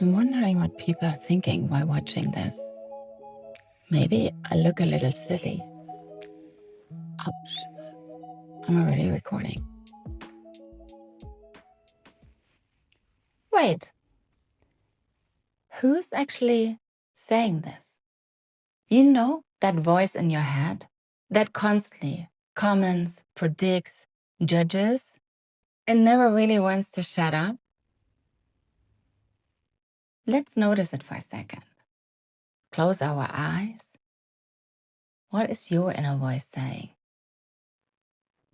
I'm wondering what people are thinking while watching this. Maybe I look a little silly. Ouch, I'm already recording. Wait, who's actually saying this? You know that voice in your head that constantly comments, predicts, judges, and never really wants to shut up? Let's notice it for a second. Close our eyes. What is your inner voice saying?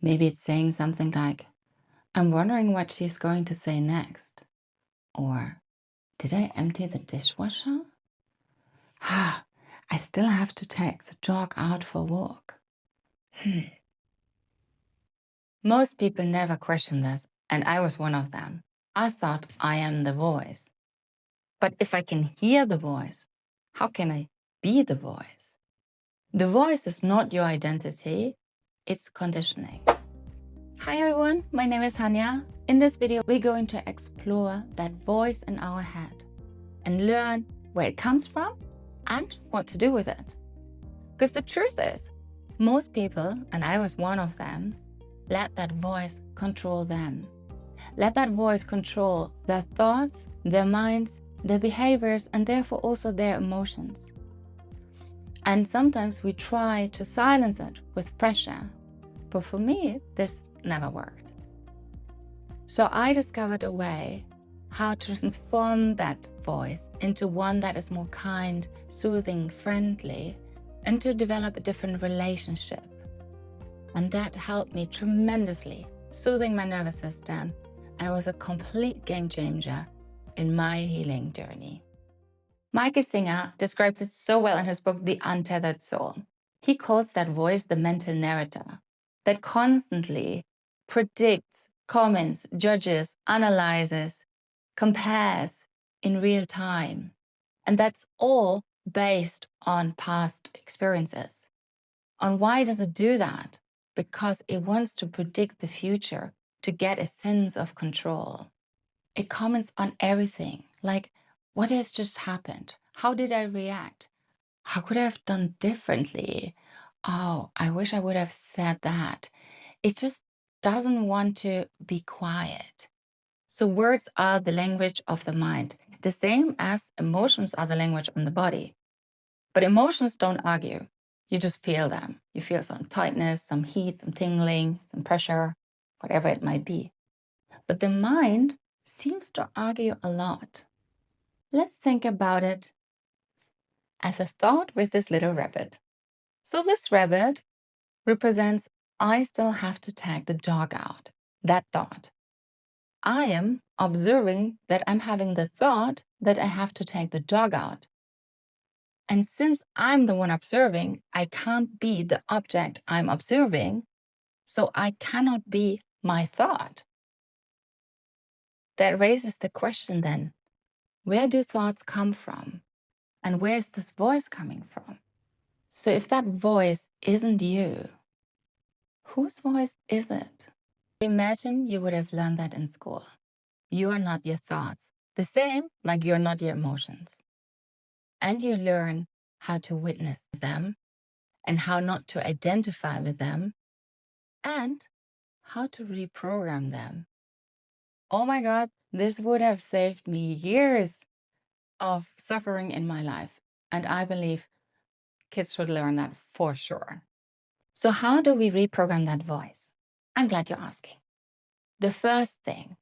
Maybe it's saying something like, I'm wondering what she's going to say next. Or, did I empty the dishwasher? Ah, I still have to take the dog out for a walk. Most people never question this, and I was one of them. I thought I am the voice. But if I can hear the voice, how can I be the voice? The voice is not your identity, it's conditioning. Hi everyone, my name is Hanya. In this video, we're going to explore that voice in our head and learn where it comes from and what to do with it. Because the truth is, most people, and I was one of them, let that voice control them. Let that voice control their thoughts, their minds, their behaviors, and therefore also their emotions. And sometimes we try to silence it with pressure. But for me, this never worked. So I discovered a way how to transform that voice into one that is more kind, soothing, friendly, and to develop a different relationship. And that helped me tremendously, soothing my nervous system, and it was a complete game changer in my healing journey. Michael Singer describes it so well in his book, The Untethered Soul. He calls that voice the mental narrator that constantly predicts, comments, judges, analyzes, compares in real time. And that's all based on past experiences. And why does it do that? Because it wants to predict the future to get a sense of control. It comments on everything, like what has just happened? How did I react? How could I have done differently? Oh, I wish I would have said that. It just doesn't want to be quiet. So words are the language of the mind, the same as emotions are the language of the body. But emotions don't argue. You just feel them. You feel some tightness, some heat, some tingling, some pressure, whatever it might be. But the mind seems to argue a lot. Let's think about it as a thought with this little rabbit. So this rabbit represents, I still have to take the dog out, that thought. I am observing that I'm having the thought that I have to take the dog out. And since I'm the one observing, I can't be the object I'm observing, so I cannot be my thought. That raises the question then, where do thoughts come from? And where is this voice coming from? So if that voice isn't you, whose voice is it? Imagine you would have learned that in school. You are not your thoughts, the same like you're not your emotions. And you learn how to witness them and how not to identify with them and how to reprogram them. Oh my God, this would have saved me years of suffering in my life. And I believe kids should learn that for sure. So how do we reprogram that voice? I'm glad you're asking. The first thing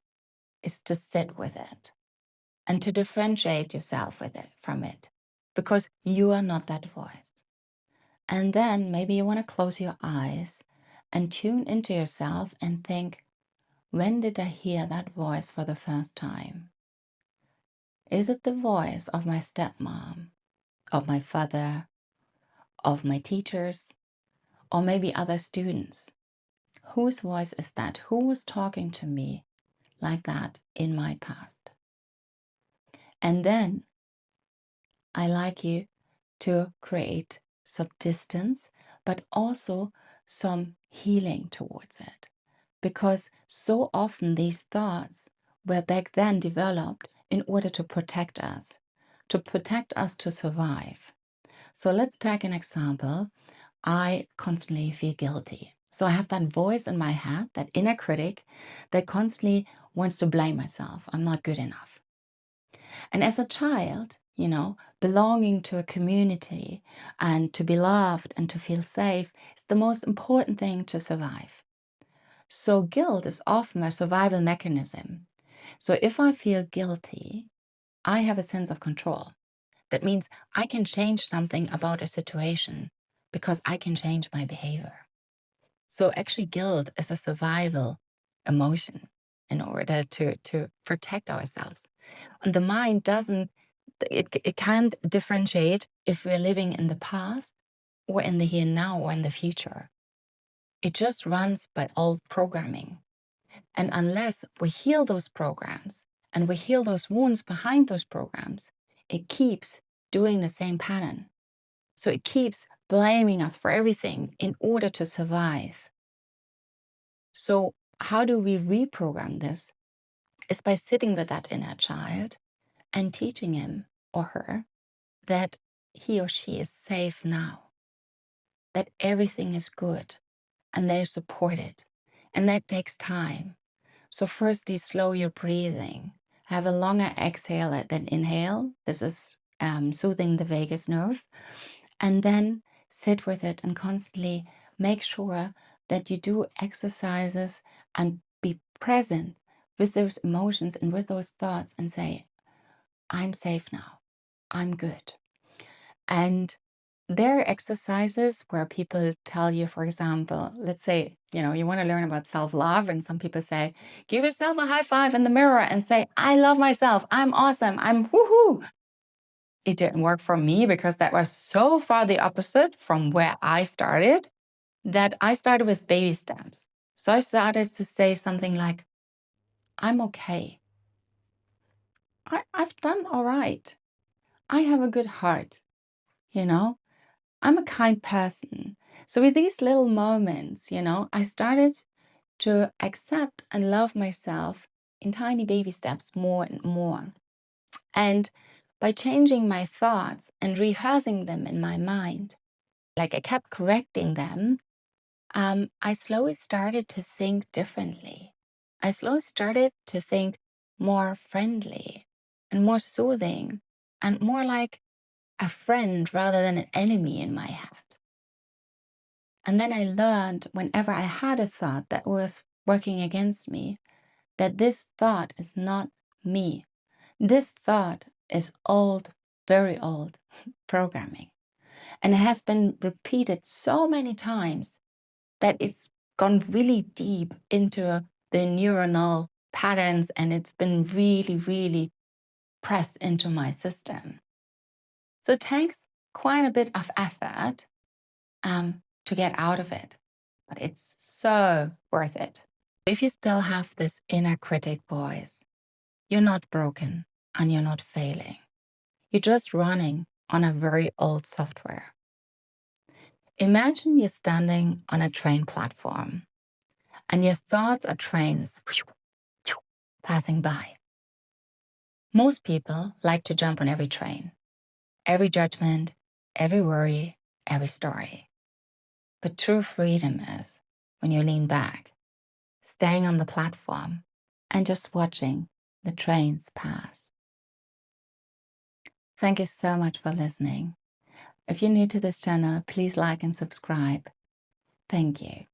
is to sit with it and to differentiate yourself with it from it, because you are not that voice. And then maybe you want to close your eyes and tune into yourself and think, when did I hear that voice for the first time? Is it the voice of my stepmom, of my father, of my teachers, or maybe other students? Whose voice is that? Who was talking to me like that in my past? And then I like you to create some distance, but also some healing towards it. Because so often these thoughts were back then developed in order to protect us to survive. So let's take an example. I constantly feel guilty. So I have that voice in my head, that inner critic, that constantly wants to blame myself. I'm not good enough. And as a child, belonging to a community and to be loved and to feel safe is the most important thing to survive. So guilt is often a survival mechanism. So if I feel guilty, I have a sense of control. That means I can change something about a situation because I can change my behavior. So actually guilt is a survival emotion in order to protect ourselves. And the mind it can't differentiate if we're living in the past or in the here and now or in the future. It just runs by old programming. And unless we heal those programs and we heal those wounds behind those programs, it keeps doing the same pattern. So it keeps blaming us for everything in order to survive. So how do we reprogram this? Is by sitting with that inner child and teaching him or her that he or she is safe now, that everything is good and they're supported. And that takes time. So firstly, slow your breathing. Have a longer exhale than inhale. This is soothing the vagus nerve. And then sit with it and constantly make sure that you do exercises and be present with those emotions and with those thoughts and say, I'm safe now. I'm good. And there are exercises where people tell you, for example, let's say, you want to learn about self-love, and some people say, give yourself a high five in the mirror and say, I love myself, I'm awesome, I'm woohoo. It didn't work for me because that was so far the opposite from where I started, that I started with baby steps. So I started to say something like, I'm okay. I've done all right. I have a good heart, I'm a kind person. So with these little moments, I started to accept and love myself in tiny baby steps more and more. And by changing my thoughts and rehearsing them in my mind, like I kept correcting them, I slowly started to think differently. I slowly started to think more friendly and more soothing and more like a friend rather than an enemy in my head. And then I learned whenever I had a thought that was working against me, that this thought is not me. This thought is old, very old programming. And it has been repeated so many times that it's gone really deep into the neuronal patterns, and it's been really, really pressed into my system. So it takes quite a bit of effort to get out of it, but it's so worth it. If you still have this inner critic voice, you're not broken and you're not failing. You're just running on a very old software. Imagine you're standing on a train platform and your thoughts are trains passing by. Most people like to jump on every train, every judgment, every worry, every story. But true freedom is when you lean back, staying on the platform and just watching the trains pass. Thank you so much for listening. If you're new to this channel, please like and subscribe. Thank you.